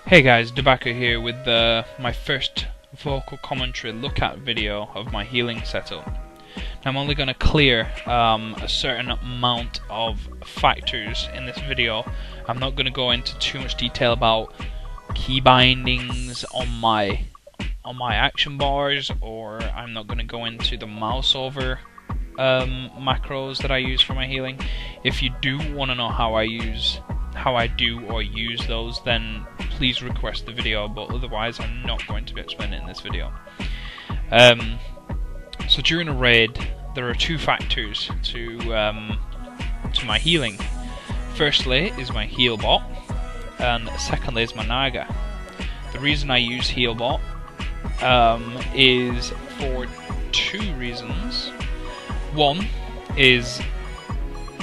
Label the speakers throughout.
Speaker 1: Hey guys, Tobacco here with my first vocal commentary look at video of my healing setup. Now, I'm only going to clear a certain amount of factors in this video. I'm not going to go into too much detail about key bindings on my action bars, or I'm not going to go into the mouse over macros that I use for my healing. If you do want to know how I do or use those, then please request the video, but otherwise I'm not going to be explaining it in this video. So during a raid there are two factors to my healing. Firstly is my heal bot, and secondly is my Naga. The reason I use heal bot is for two reasons. One is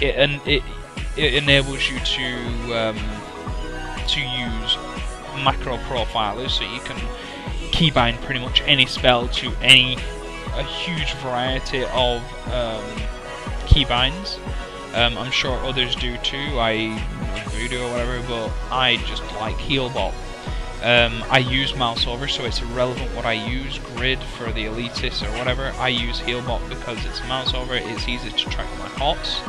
Speaker 1: it enables you to use macro profilers, so you can keybind pretty much any spell to a huge variety of keybinds. I'm sure others do too, Voodoo or whatever, but I just like Healbot. I use mouse over, so it's irrelevant what I use, grid for the elitists or whatever. I use Healbot because it's mouse over, it's easy to track my hots.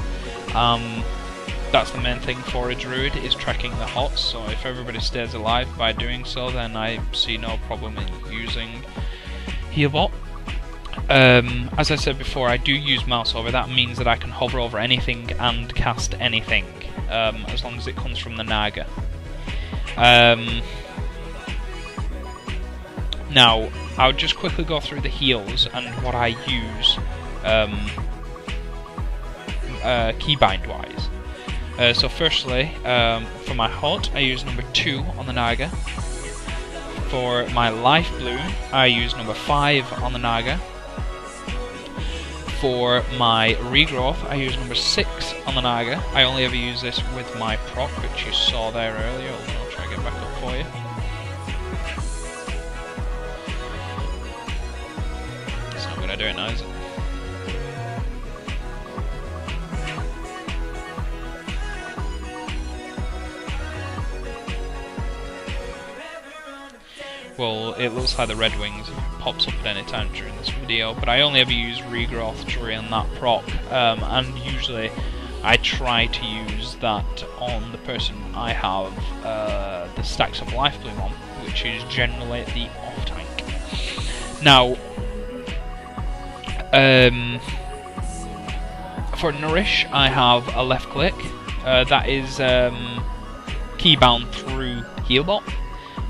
Speaker 1: That's the main thing for a druid, is tracking the hots, so if everybody stays alive by doing so, then I see no problem in using Healbot. As I said before, I do use mouse over. That means that I can hover over anything and cast anything, as long as it comes from the Naga. Now, I'll just quickly go through the heals and what I use keybind wise. So firstly, for my hot, I use number 2 on the Naga. For my life bloom, I use number 5 on the Naga. For my regrowth, I use number 6 on the Naga. I only ever use this with my proc, which you saw there earlier. I'll try to get back up for you. It's not good I do it now, is it? Well, it looks like the red wings pops up at any time during this video, but I only ever use regrowth during that proc, and usually I try to use that on the person I have the stacks of life bloom on, which is generally the off tank. Now, for nourish, I have a left click. That is keybound through Healbot.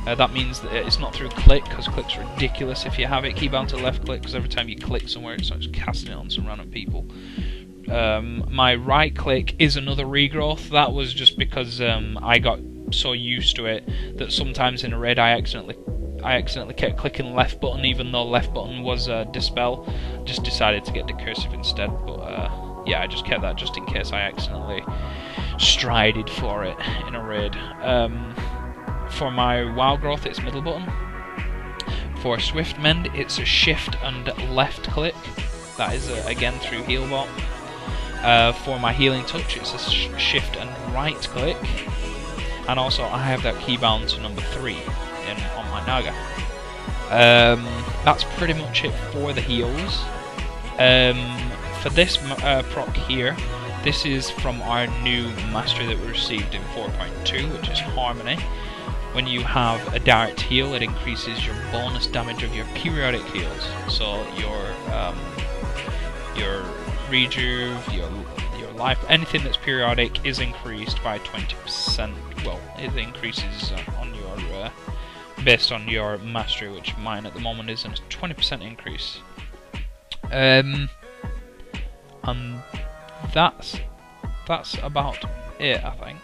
Speaker 1: That means that it's not through click, because click's ridiculous if you have it keybound to left click, because every time you click somewhere it starts casting it on some random people. My right click is another regrowth. That was just because I got so used to it that sometimes in a raid I accidentally kept clicking left button, even though left button was dispel. Just decided to get decursive instead, but yeah, I just kept that just in case I accidentally strided for it in a raid. For my WoW growth, it's middle button. For Swift Mend, it's a shift and left click. That is again through Healbot. For my healing touch, it's a shift and right click. And also, I have that keybound to number 3 on my Naga. That's pretty much it for the heals. For this proc here, this is from our new mastery that we received in 4.2, which is Harmony. When you have a direct heal, it increases your bonus damage of your periodic heals. So your rejuve, your life, anything that's periodic is increased by 20%. Well, it increases on your based on your mastery, which mine at the moment is a 20% increase. And that's about it, I think.